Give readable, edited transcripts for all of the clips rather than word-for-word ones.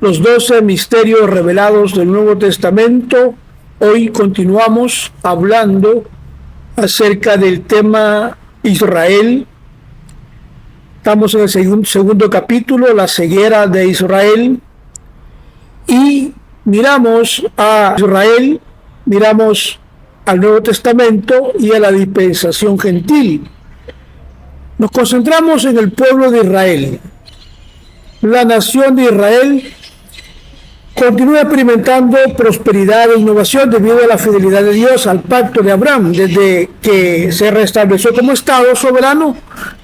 los 12 misterios revelados del Nuevo Testamento. Hoy continuamos hablando acerca del tema Israel. Estamos en el segundo capítulo, la ceguera de Israel, y miramos a Israel, miramos al Nuevo Testamento y a la dispensación gentil. Nos concentramos en el pueblo de Israel. La nación de Israel continúa experimentando prosperidad e innovación debido a la fidelidad de Dios al pacto de Abraham, desde que se restableció como Estado soberano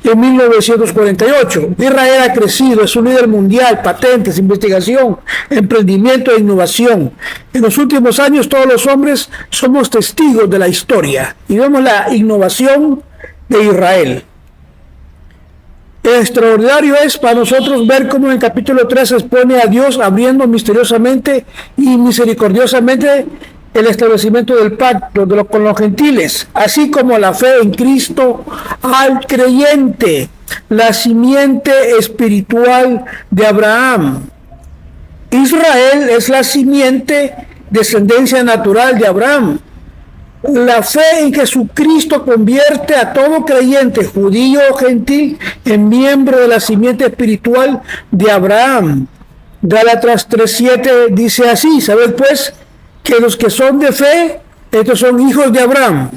en 1948. Israel ha crecido, es un líder mundial, patentes, investigación, emprendimiento e innovación. En los últimos años todos los hombres somos testigos de la historia y vemos la innovación de Israel. Extraordinario es para nosotros ver cómo en el capítulo 3 se expone a Dios abriendo misteriosamente y misericordiosamente el establecimiento del pacto con los gentiles, así como la fe en Cristo al creyente, la simiente espiritual de Abraham. Israel es la simiente, descendencia natural de Abraham. La fe en Jesucristo convierte a todo creyente, judío o gentil, en miembro de la simiente espiritual de Abraham. Gálatas 3:7 dice así: sabed pues que los que son de fe, estos son hijos de Abraham.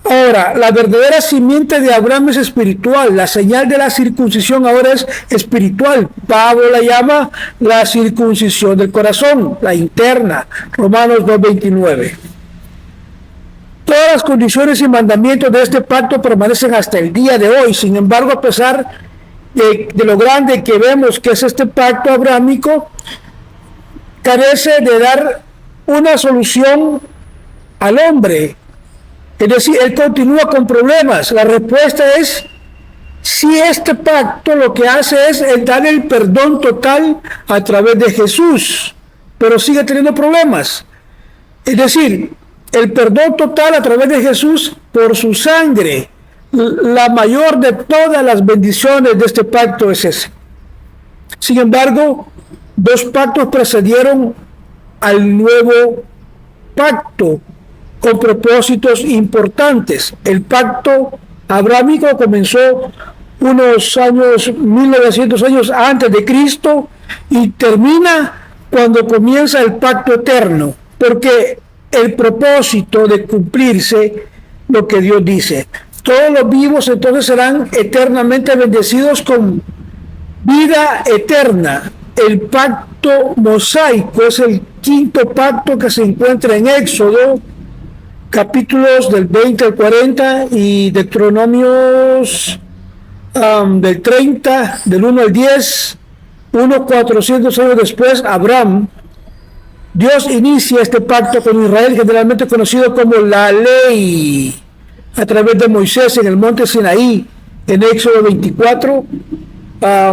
Ahora, la verdadera simiente de Abraham es espiritual. La señal de la circuncisión ahora es espiritual. Pablo la llama la circuncisión del corazón, la interna. Romanos 2:29. Todas las condiciones y mandamientos de este pacto permanecen hasta el día de hoy. Sin embargo, a pesar de lo grande que vemos que es este pacto abrahámico, carece de dar una solución al hombre. Es decir, él continúa con problemas. La respuesta es, si este pacto lo que hace es el dar el perdón total a través de Jesús, pero sigue teniendo problemas. Es decir, el perdón total a través de Jesús por su sangre. La mayor de todas las bendiciones de este pacto es ese. Sin embargo, dos pactos precedieron al nuevo pacto con propósitos importantes. El pacto abrahámico comenzó unos años, 1900 años antes de Cristo, y termina cuando comienza el pacto eterno, porque el propósito de cumplirse lo que Dios dice. Todos los vivos entonces serán eternamente bendecidos con vida eterna. El pacto mosaico es el quinto pacto que se encuentra en Éxodo, capítulos del 20 al 40 y Deuteronomios del 30, del 1 al 10, unos 400 años después, Abraham. Dios inicia este pacto con Israel, generalmente conocido como la ley, a través de Moisés en el monte Sinaí. En Éxodo 24,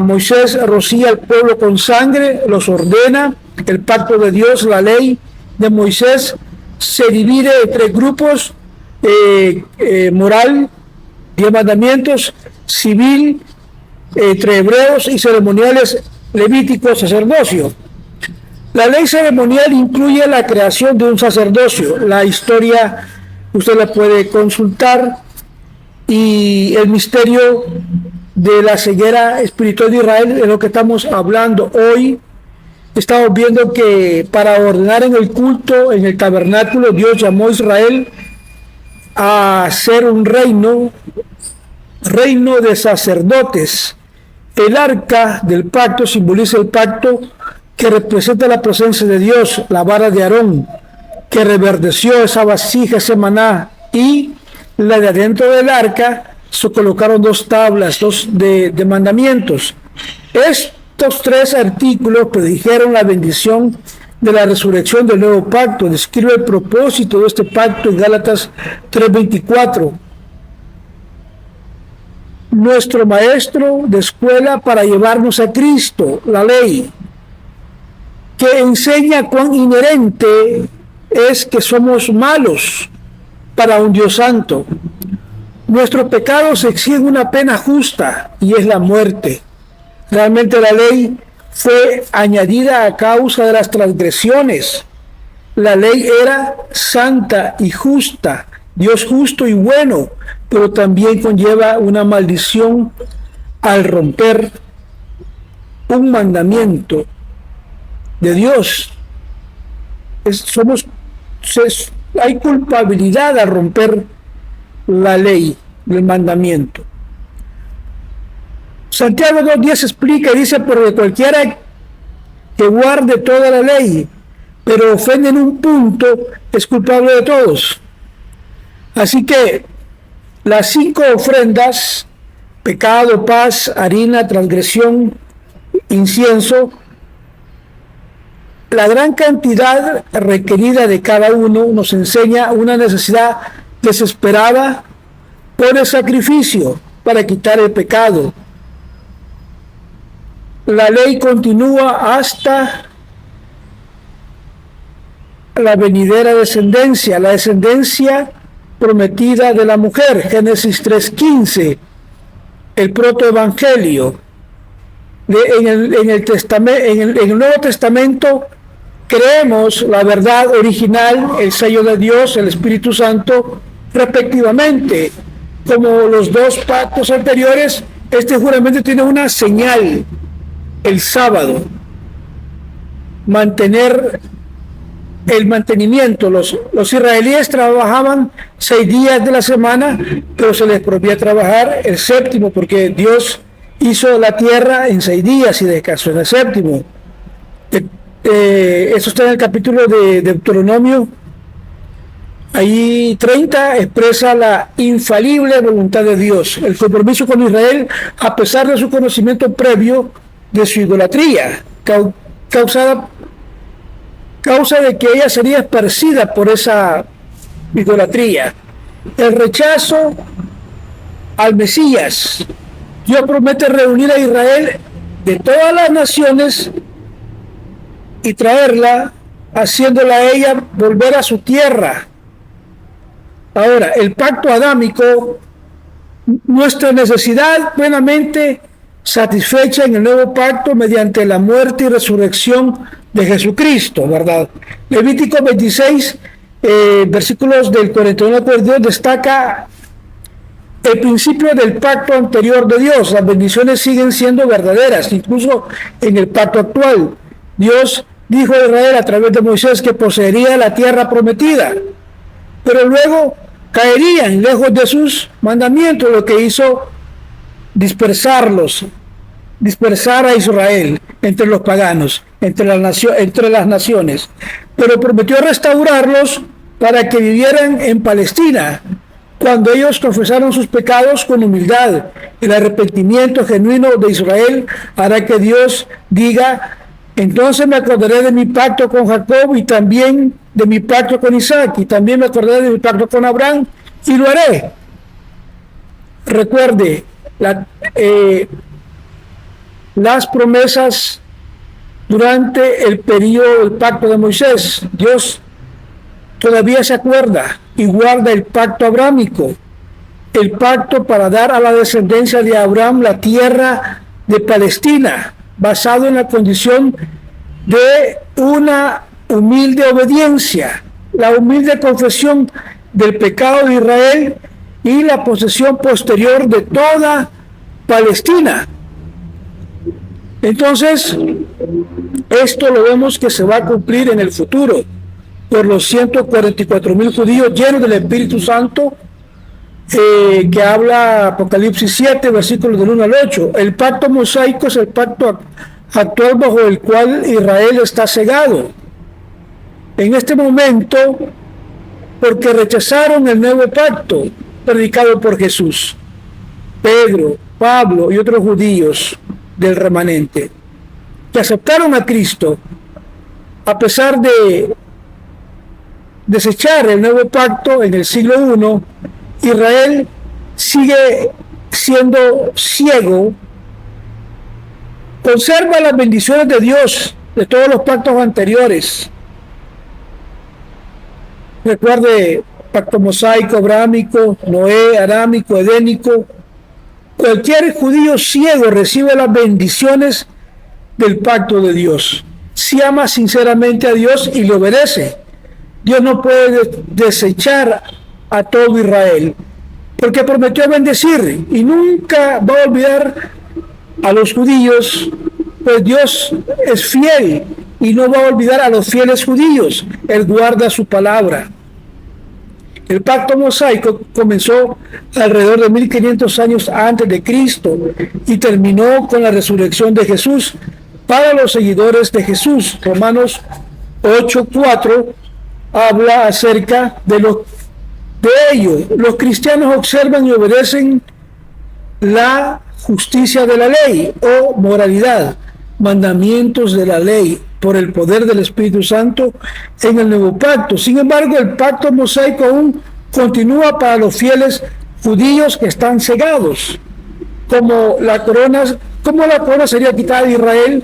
Moisés rocía al pueblo con sangre, los ordena. El pacto de Dios, la ley de Moisés, se divide en tres grupos: moral, 10 mandamientos; civil, entre hebreos; y ceremoniales, levítico, sacerdocio. La ley ceremonial incluye la creación de un sacerdocio. La historia usted la puede consultar, y el misterio de la ceguera espiritual de Israel es lo que estamos hablando hoy. Estamos viendo que para ordenar en el culto, en el tabernáculo, Dios llamó a Israel a ser un reino de sacerdotes. El arca del pacto simboliza el pacto que representa la presencia de Dios, la vara de Aarón, que reverdeció esa vasija, ese maná, y la de adentro del arca se colocaron dos tablas, de mandamientos. Estos tres artículos predijeron la bendición de la resurrección del nuevo pacto. Describe el propósito de este pacto en Gálatas 3:24. Nuestro maestro de escuela para llevarnos a Cristo, la ley, que enseña cuán inherente es que somos malos para un Dios santo. Nuestros pecados exigen una pena justa, y es la muerte. Realmente la ley fue añadida a causa de las transgresiones. La ley era santa y justa, Dios justo y bueno, pero también conlleva una maldición al romper un mandamiento de Dios. Hay culpabilidad al romper la ley, el mandamiento. Santiago 2:10 explica y dice: porque cualquiera que guarde toda la ley, pero ofende en un punto, es culpable de todos. Así que las 5 ofrendas, pecado, paz, harina, transgresión, incienso, la gran cantidad requerida de cada uno nos enseña una necesidad desesperada por el sacrificio para quitar el pecado. La ley continúa hasta la venidera descendencia, la descendencia prometida de la mujer, Génesis 3:15, el protoevangelio. En el Nuevo Testamento creemos la verdad original, el sello de Dios, el Espíritu Santo, respectivamente. Como los 2 pactos anteriores, este juramento tiene una señal: el sábado, mantener el mantenimiento. Los israelíes trabajaban 6 días de la semana, pero se les prohibía trabajar el séptimo, porque Dios hizo la tierra en 6 días y descansó en el séptimo. Eso está en el capítulo de Deuteronomio. Ahí 30 expresa la infalible voluntad de Dios, el compromiso con Israel, a pesar de su conocimiento previo de su idolatría, causa de que ella sería esparcida por esa idolatría. El rechazo al Mesías. Dios promete reunir a Israel de todas las naciones y traerla, haciéndola a ella volver a su tierra. Ahora, el pacto adámico, nuestra necesidad plenamente satisfecha en el nuevo pacto mediante la muerte y resurrección de Jesucristo, ¿verdad? Levítico 26, versículos del 41 al 42, destaca el principio del pacto anterior de Dios. Las bendiciones siguen siendo verdaderas, incluso en el pacto actual. Dios dijo a Israel a través de Moisés que poseería la tierra prometida, pero luego caerían lejos de sus mandamientos, lo que hizo dispersar a Israel entre los paganos, entre las naciones, pero prometió restaurarlos para que vivieran en Palestina, cuando ellos confesaron sus pecados con humildad. El arrepentimiento genuino de Israel hará que Dios diga: entonces me acordaré de mi pacto con Jacob y también de mi pacto con Isaac, y también me acordaré de mi pacto con Abraham, y lo haré. Recuerde, las promesas durante el periodo del pacto de Moisés. Dios todavía se acuerda y guarda el pacto abrámico, el pacto para dar a la descendencia de Abraham la tierra de Palestina, basado en la condición de una humilde obediencia, la humilde confesión del pecado de Israel y la posesión posterior de toda Palestina. Entonces, esto lo vemos que se va a cumplir en el futuro por los 144,000 judíos llenos del Espíritu Santo, que habla Apocalipsis 7, versículos del 1 al 8. El pacto mosaico es el pacto actual bajo el cual Israel está cegado. En este momento, porque rechazaron el nuevo pacto predicado por Jesús, Pedro, Pablo y otros judíos del remanente, que aceptaron a Cristo, a pesar de desechar el nuevo pacto en el siglo I, Israel sigue siendo ciego, conserva las bendiciones de Dios de todos los pactos anteriores. Recuerde, pacto mosaico, abrámico, Noé, arámico, edénico. Cualquier judío ciego recibe las bendiciones del pacto de Dios. Si ama sinceramente a Dios y le obedece, Dios no puede desechar a todo Israel, porque prometió bendecir y nunca va a olvidar a los judíos, pues Dios es fiel y no va a olvidar a los fieles judíos. Él guarda su palabra. El pacto mosaico comenzó alrededor de 1500 años antes de Cristo y terminó con la resurrección de Jesús para los seguidores de Jesús. Romanos 8:4 habla acerca de ello. Los cristianos observan y obedecen la justicia de la ley o moralidad, mandamientos de la ley por el poder del Espíritu Santo en el nuevo pacto. Sin embargo, el pacto mosaico aún continúa para los fieles judíos que están cegados, como la corona sería quitada de Israel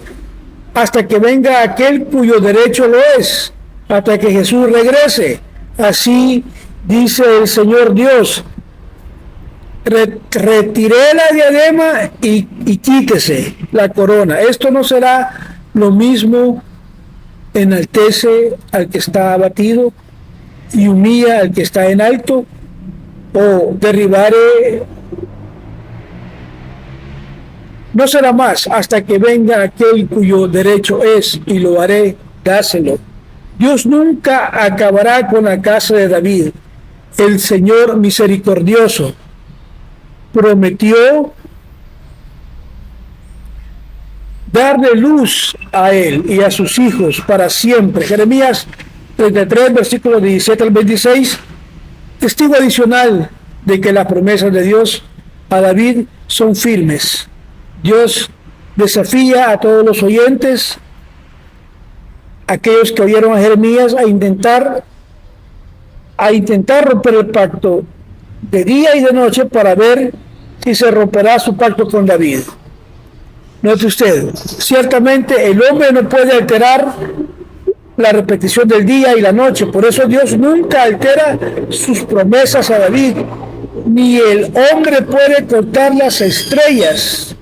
hasta que venga aquel cuyo derecho lo es, hasta que Jesús regrese. Así dice el Señor Dios: retiré la diadema y quítese la corona. Esto no será lo mismo. Enaltece al que está abatido y humilla al que está en alto, o derribaré. No será más hasta que venga aquel cuyo derecho es, y lo haré, dáselo. Dios nunca acabará con la casa de David. El Señor misericordioso prometió darle luz a él y a sus hijos para siempre. Jeremías 33, versículos 17 al 26, testigo adicional de que las promesas de Dios a David son firmes. Dios desafía a todos los oyentes, aquellos que oyeron a Jeremías, a intentar romper el pacto de día y de noche para ver si se romperá su pacto con David. Note usted, ciertamente el hombre no puede alterar la repetición del día y la noche, por eso Dios nunca altera sus promesas a David, ni el hombre puede contar las estrellas,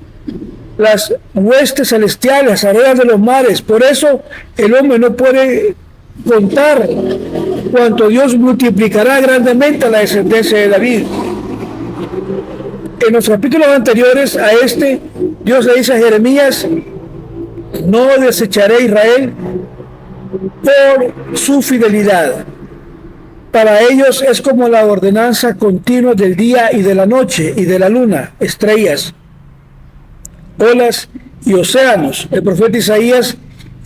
las huestes celestiales, las arenas de los mares. Por eso el hombre no puede contar cuánto Dios multiplicará grandemente a la descendencia de David. En los capítulos anteriores a este, Dios le dice a Jeremías: no desecharé a Israel por su fidelidad. Para ellos es como la ordenanza continua del día y de la noche, y de la luna, estrellas, olas y océanos. El profeta Isaías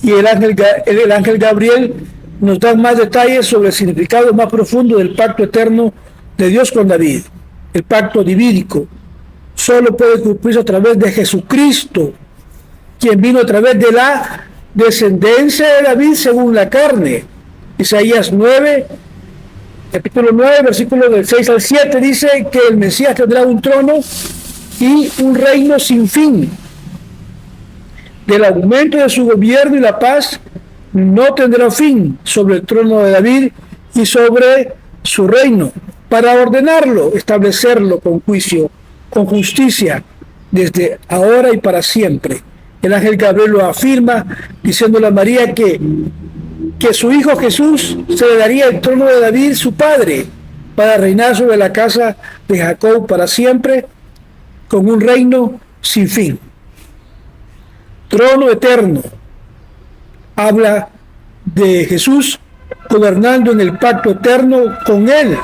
y el ángel Gabriel nos dan más detalles sobre el significado más profundo del pacto eterno de Dios con David. El pacto divídico solo puede cumplirse a través de Jesucristo, quien vino a través de la descendencia de David según la carne. Isaías 9, capítulo 9, versículos del 6 al 7, dice que el Mesías tendrá un trono y un reino sin fin. Del aumento de su gobierno y la paz no tendrá fin sobre el trono de David y sobre su reino, para ordenarlo, establecerlo con juicio, con justicia, desde ahora y para siempre. El ángel Gabriel lo afirma, diciéndole a María que su hijo Jesús se le daría el trono de David, su padre, para reinar sobre la casa de Jacob para siempre, con un reino sin fin. Trono eterno. Habla de Jesús gobernando en el pacto eterno con él.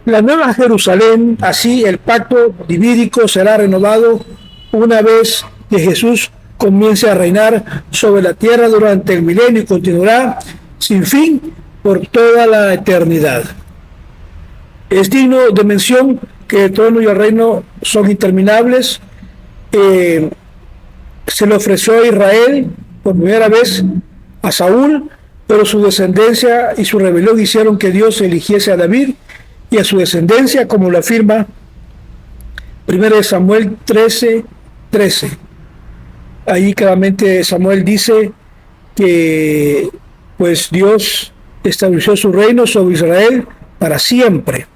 La nueva Jerusalén, así el pacto divídico será renovado una vez que Jesús comience a reinar sobre la tierra durante el milenio y continuará sin fin por toda la eternidad. Es digno de mención que el trono y el reino son interminables. Se le ofreció a Israel por primera vez a Saúl, pero su descendencia y su rebelión hicieron que Dios eligiese a David y a su descendencia, como lo afirma 1 Samuel 13:13. Ahí claramente Samuel dice que pues Dios estableció su reino sobre Israel para siempre.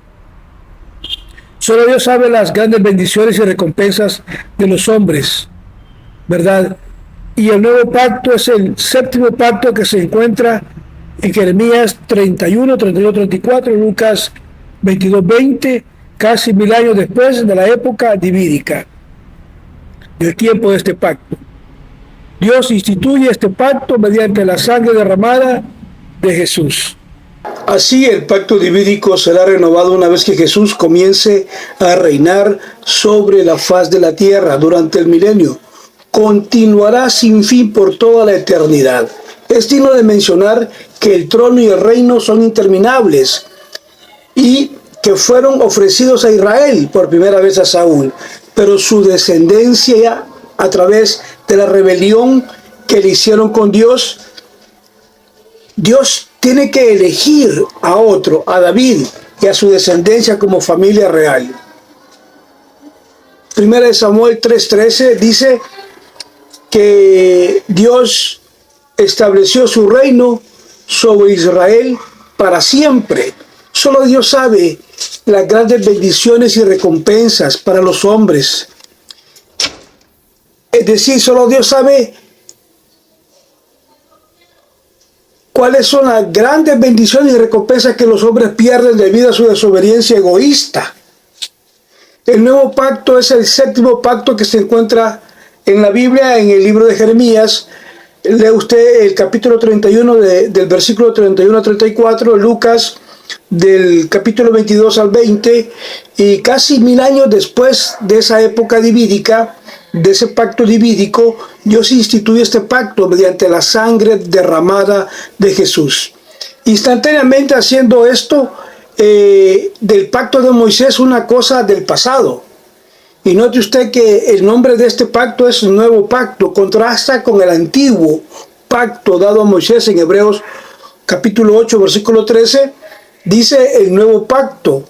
Solo Dios sabe las grandes bendiciones y recompensas de los hombres. ¿verdad? Y el nuevo pacto es el séptimo pacto que se encuentra en Jeremías 31, 32, 34, Lucas 22, 20, casi 1000 años después de la época divídica, del tiempo de este pacto. Dios instituye este pacto mediante la sangre derramada de Jesús. Así el pacto divídico será renovado una vez que Jesús comience a reinar sobre la faz de la tierra durante el milenio. Continuará sin fin por toda la eternidad. Es digno de mencionar que el trono y el reino son interminables y que fueron ofrecidos a Israel por primera vez a Saúl, pero su descendencia a través de la rebelión que le hicieron con Dios, Dios tiene que elegir a otro, a David y a su descendencia como familia real. Primera de Samuel 3:13 dice que Dios estableció su reino sobre Israel para siempre. Solo Dios sabe las grandes bendiciones y recompensas para los hombres. Es decir, solo Dios sabe cuáles son las grandes bendiciones y recompensas que los hombres pierden debido a su desobediencia egoísta. El nuevo pacto es el séptimo pacto que se encuentra en la Biblia, en el libro de Jeremías. Lee usted el capítulo 31 del versículo 31 a 34, Lucas del capítulo 22 al 20, y casi 1000 años después de esa época divídica, de ese pacto divídico, Dios instituye este pacto mediante la sangre derramada de Jesús. Instantáneamente haciendo esto, del pacto de Moisés una cosa del pasado. Y note usted que el nombre de este pacto es Nuevo Pacto, contrasta con el antiguo pacto dado a Moisés en Hebreos capítulo 8, versículo 13, dice el Nuevo Pacto,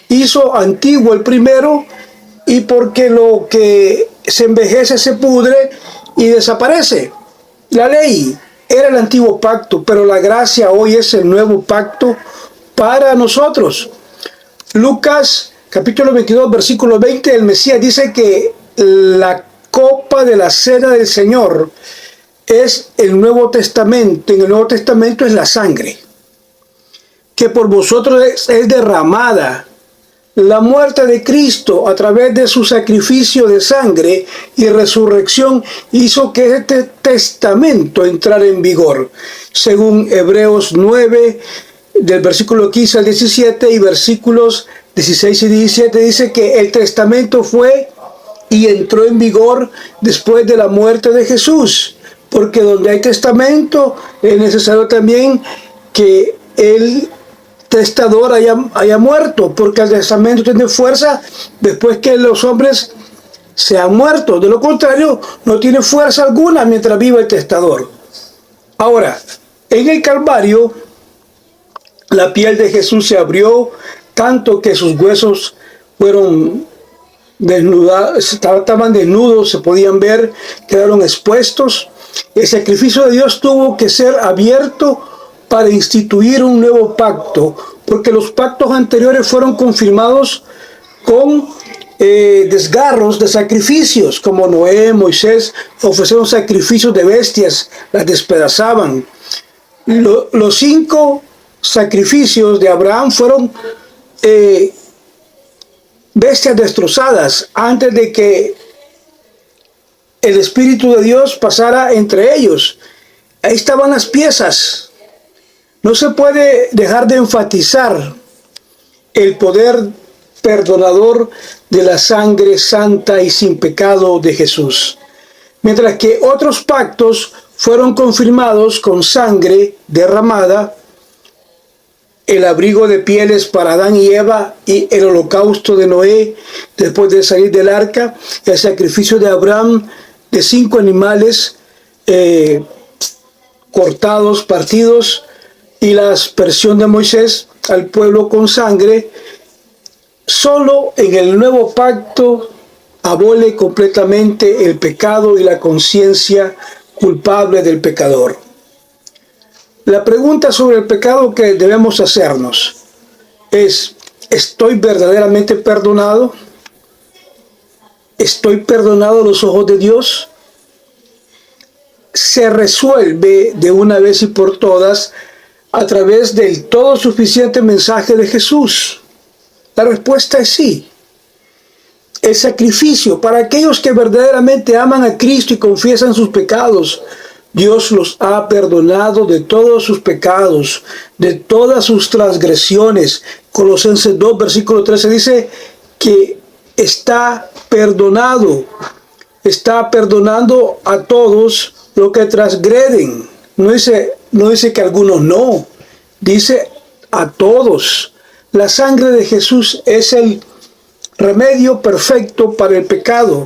hizo antiguo el primero, y porque lo que se envejece se pudre y desaparece. La ley era el antiguo pacto, pero la gracia hoy es el nuevo pacto para nosotros. Lucas capítulo 22, versículo 20, el Mesías dice que la copa de la cena del Señor es el Nuevo Testamento. En el Nuevo Testamento es la sangre, que por vosotros es derramada. La muerte de Cristo a través de su sacrificio de sangre y resurrección hizo que este testamento entrara en vigor. Según Hebreos 9, del versículo 15 al 17 y versículos 16 y 17, dice que el testamento fue y entró en vigor después de la muerte de Jesús, porque donde hay testamento es necesario también que el testador haya muerto, porque el testamento tiene fuerza después que los hombres se han muerto. De lo contrario, no tiene fuerza alguna mientras viva el testador. Ahora, en el Calvario, la piel de Jesús se abrió tanto que sus huesos fueron desnudados, estaban desnudos, se podían ver, quedaron expuestos. El sacrificio de Dios tuvo que ser abierto para instituir un nuevo pacto, porque los pactos anteriores fueron confirmados con desgarros de sacrificios, como Noé, Moisés ofrecieron sacrificios de bestias, las despedazaban. Los 5 sacrificios de Abraham fueron bestias destrozadas antes de que el Espíritu de Dios pasara entre ellos. Ahí estaban las piezas. No se puede dejar de enfatizar el poder perdonador de la sangre santa y sin pecado de Jesús. Mientras que otros pactos fueron confirmados con sangre derramada, el abrigo de pieles para Adán y Eva y el holocausto de Noé después de salir del arca, el sacrificio de Abraham de 5 animales cortados, partidos, y la aspersión de Moisés al pueblo con sangre. Solo en el nuevo pacto abole completamente el pecado y la conciencia culpable del pecador. La pregunta sobre el pecado que debemos hacernos es: ¿estoy verdaderamente perdonado? ¿Estoy perdonado a los ojos de Dios? se resuelve de una vez y por todas a través del todo suficiente mensaje de Jesús? La respuesta es sí. El sacrificio para aquellos que verdaderamente aman a Cristo y confiesan sus pecados. Dios los ha perdonado de todos sus pecados, de todas sus transgresiones. Colosenses 2, versículo 13 dice que está perdonando a todos los que transgreden. No dice que algunos no, dice a todos. La sangre de Jesús es el remedio perfecto para el pecado.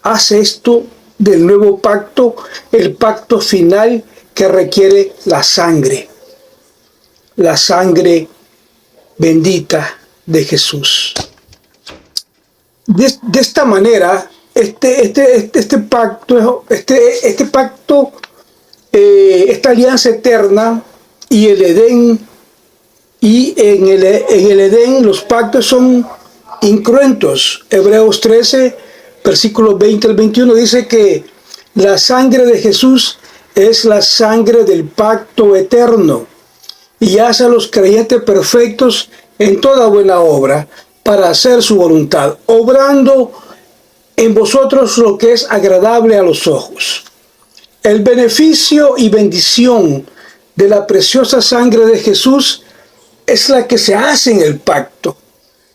Hace esto del nuevo pacto, el pacto final que requiere la sangre bendita de Jesús. De esta manera, este pacto, esta alianza eterna y el Edén, y en el Edén los pactos son incruentos. Hebreos 13, versículos 20 al 21 dice que la sangre de Jesús es la sangre del pacto eterno y hace a los creyentes perfectos en toda buena obra para hacer su voluntad, obrando en vosotros lo que es agradable a los ojos. El beneficio y bendición de la preciosa sangre de Jesús es la que se hace en el pacto.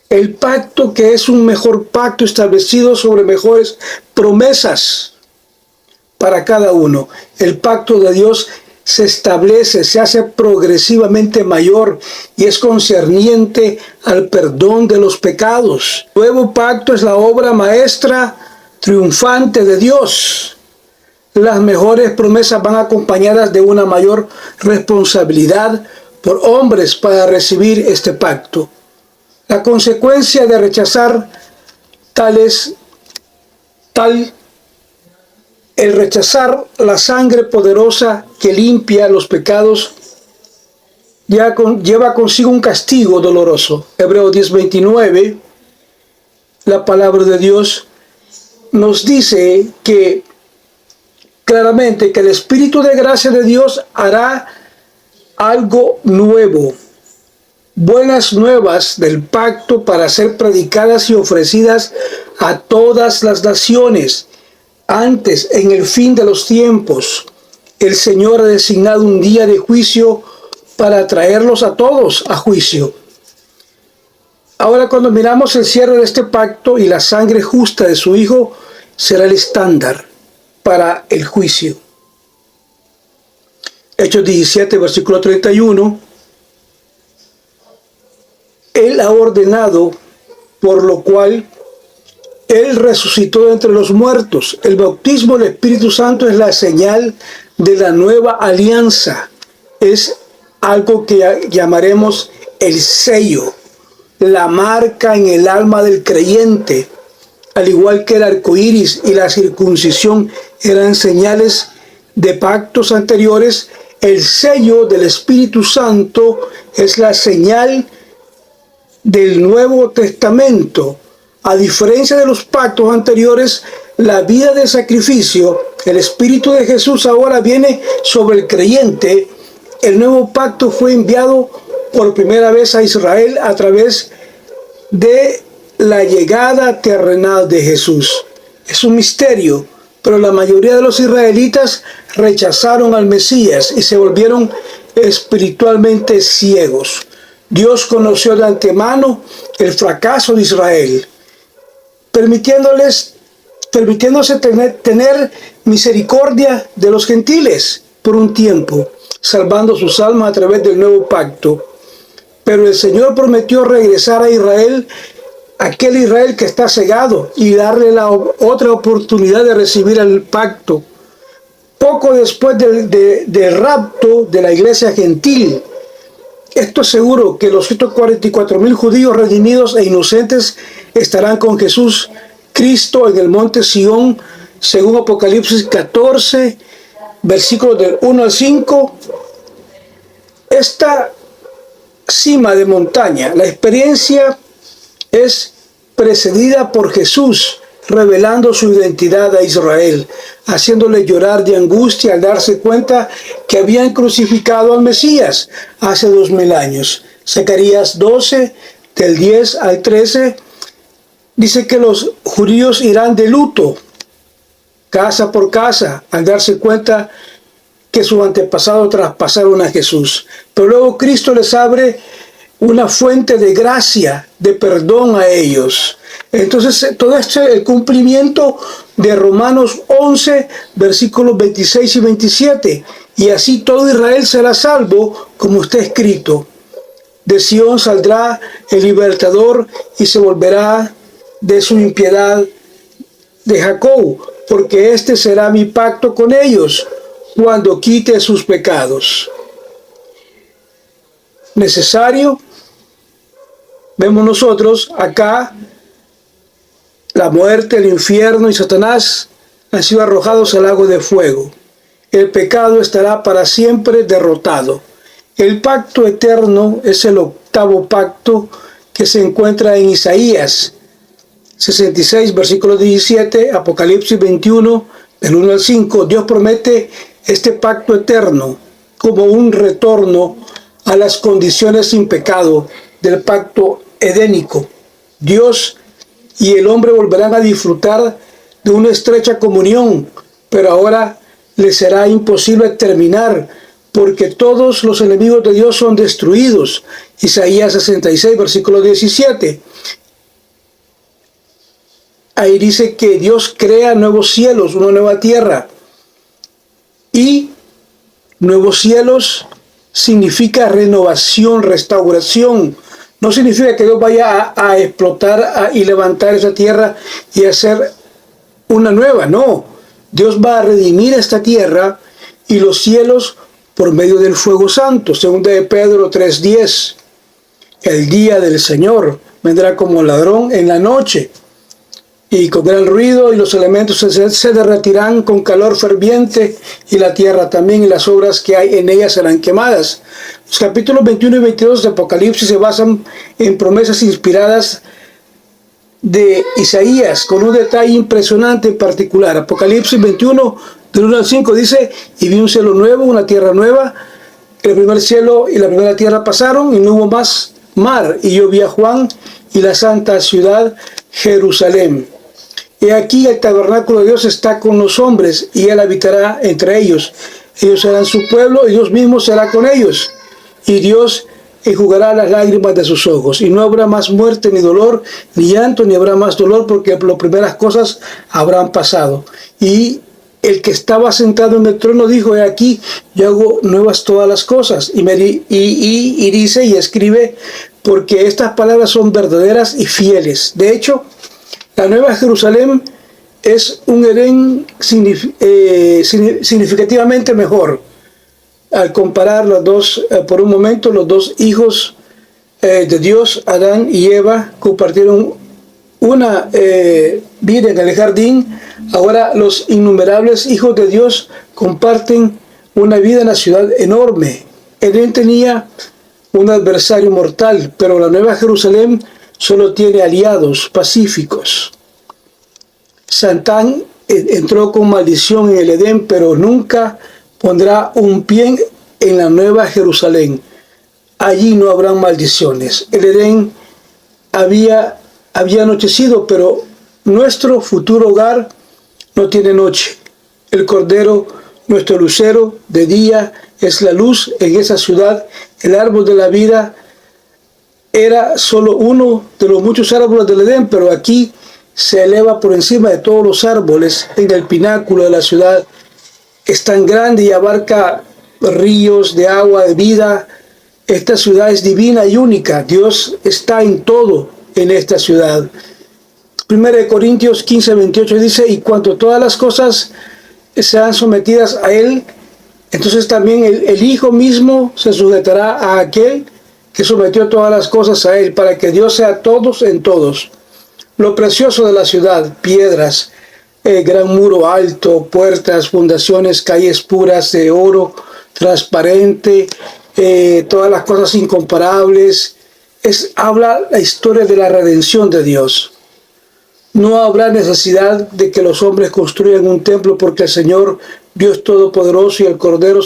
El pacto que es un mejor pacto establecido sobre mejores promesas para cada uno. El pacto de Dios se establece, se hace progresivamente mayor y es concerniente al perdón de los pecados. El nuevo pacto es la obra maestra triunfante de Dios. Las mejores promesas van acompañadas de una mayor responsabilidad por hombres para recibir este pacto. La consecuencia de rechazar el rechazar la sangre poderosa que limpia los pecados lleva consigo un castigo doloroso. Hebreos 10:29, la palabra de Dios nos dice que claramente que el Espíritu de gracia de Dios hará algo nuevo. Buenas nuevas del pacto para ser predicadas y ofrecidas a todas las naciones. Antes, en el fin de los tiempos, el Señor ha designado un día de juicio para traerlos a todos a juicio. Ahora, cuando miramos el cierre de este pacto y la sangre justa de su Hijo, será el estándar para el juicio. Hechos 17, versículo 31. Él ha ordenado, por lo cual Él resucitó de entre los muertos. El bautismo del Espíritu Santo es la señal de la nueva alianza. Es algo que llamaremos el sello, la marca en el alma del creyente. Al igual que el arco iris y la circuncisión eran señales de pactos anteriores, el sello del Espíritu Santo es la señal del Nuevo Testamento. A diferencia de los pactos anteriores, la vida de sacrificio, el Espíritu de Jesús ahora viene sobre el creyente. El nuevo pacto fue enviado por primera vez a Israel a través de la llegada terrenal de Jesús. Es un misterio, pero la mayoría de los israelitas rechazaron al Mesías y se volvieron espiritualmente ciegos. Dios conoció de antemano el fracaso de Israel, permitiéndose tener misericordia de los gentiles por un tiempo, salvando sus almas a través del nuevo pacto. Pero el Señor prometió regresar a Israel, aquel Israel que está cegado, y darle la otra oportunidad de recibir el pacto. Poco después del rapto de la iglesia gentil, esto es seguro que los 144,000 judíos redimidos e inocentes estarán con Jesús Cristo en el monte Sión, según Apocalipsis 14, versículos del 1 al 5. Esta cima de montaña, la experiencia es precedida por Jesús revelando su identidad a Israel, haciéndole llorar de angustia al darse cuenta que habían crucificado al Mesías hace 2000 años. Zacarías 12, del 10 al 13, dice que los judíos irán de luto, casa por casa, al darse cuenta que sus antepasados traspasaron a Jesús. Pero luego Cristo les abre una fuente de gracia, de perdón a ellos. Entonces, todo esto es el cumplimiento de Romanos 11, versículos 26 y 27. Y así todo Israel será salvo, como está escrito. De Sión saldrá el libertador y se volverá de su impiedad de Jacob, porque este será mi pacto con ellos cuando quite sus pecados. Necesario, vemos nosotros acá, la muerte, el infierno y Satanás han sido arrojados al lago de fuego. El pecado estará para siempre derrotado. El pacto eterno es el octavo pacto que se encuentra en Isaías 66, versículo 17, Apocalipsis 21, del 1 al 5. Dios promete este pacto eterno como un retorno a las condiciones sin pecado del pacto edénico. Dios y el hombre volverán a disfrutar de una estrecha comunión, pero ahora les será imposible terminar porque todos los enemigos de Dios son destruidos. Isaías 66, versículo 17. Ahí dice que Dios crea nuevos cielos, una nueva tierra. Y nuevos cielos significa renovación, restauración. No significa que Dios vaya a explotar y levantar esa tierra y hacer una nueva, no. Dios va a redimir esta tierra y los cielos por medio del fuego santo. Segunda de Pedro 3:10. El día del Señor vendrá como ladrón en la noche, y con gran ruido, y los elementos se derretirán con calor ferviente, y la tierra también, y las obras que hay en ella serán quemadas. Los capítulos 21 y 22 de Apocalipsis se basan en promesas inspiradas de Isaías, con un detalle impresionante en particular. Apocalipsis 21, del 1 al 5, dice: y vi un cielo nuevo, una tierra nueva. El primer cielo y la primera tierra pasaron, y no hubo más mar. Y yo vi a Juan y la santa ciudad Jerusalén. He aquí el tabernáculo de Dios está con los hombres, y Él habitará entre ellos. Ellos serán su pueblo, y Dios mismo será con ellos. Y Dios enjugará las lágrimas de sus ojos. Y no habrá más muerte, ni dolor, ni llanto, ni habrá más dolor, porque las primeras cosas habrán pasado. Y el que estaba sentado en el trono dijo: he aquí, yo hago nuevas todas las cosas. Y dice y escribe, porque estas palabras son verdaderas y fieles. De hecho, la Nueva Jerusalén es un Edén significativamente mejor. Al comparar los dos, por un momento, los dos hijos de Dios, Adán y Eva, compartieron una vida en el jardín. Ahora los innumerables hijos de Dios comparten una vida en la ciudad enorme. Edén tenía un adversario mortal, pero la Nueva Jerusalén solo tiene aliados pacíficos. Satán entró con maldición en el Edén, pero nunca pondrá un pie en la Nueva Jerusalén. Allí no habrán maldiciones. El Edén había anochecido, pero nuestro futuro hogar no tiene noche. El Cordero, nuestro lucero de día, es la luz en esa ciudad. El árbol de la vida era solo uno de los muchos árboles del Edén, pero aquí se eleva por encima de todos los árboles en el pináculo de la ciudad. Es tan grande y abarca ríos de agua de vida. Esta ciudad es divina y única. Dios está en todo en esta ciudad. 1 Corintios 15:28 dice: y cuanto todas las cosas sean sometidas a Él, entonces también el Hijo mismo se sujetará a aquel que sometió todas las cosas a Él, para que Dios sea todos en todos. Lo precioso de la ciudad: piedras, gran muro alto, puertas, fundaciones, calles puras de oro transparente, todas las cosas incomparables. Habla la historia de la redención de Dios. No habrá necesidad de que los hombres construyan un templo porque el Señor, Dios Todopoderoso y el Cordero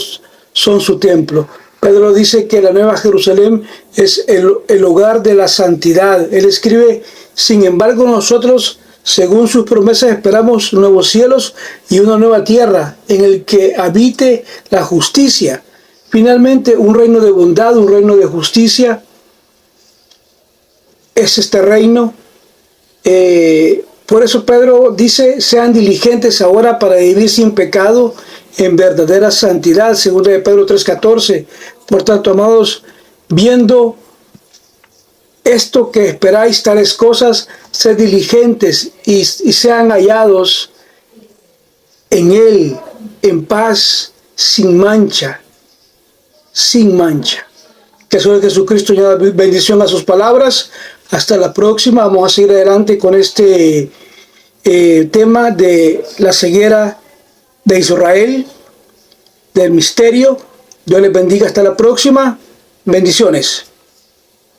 son su templo. Pedro dice que la Nueva Jerusalén es el hogar de la santidad. Él escribe, sin embargo, nosotros, según sus promesas, esperamos nuevos cielos y una nueva tierra en el que habite la justicia. Finalmente, un reino de bondad, un reino de justicia. Es este reino. Por eso Pedro dice, sean diligentes ahora para vivir sin pecado en verdadera santidad, según de Pedro 3:14. Por tanto, amados, viendo esto que esperáis tales cosas, sed diligentes y sean hallados en él, en paz, sin mancha, sin mancha. Que soy Jesucristo, ya bendición a sus palabras. Hasta la próxima. Vamos a seguir adelante con este tema de la ceguera de Israel, del misterio. Dios les bendiga. Hasta la próxima. Bendiciones.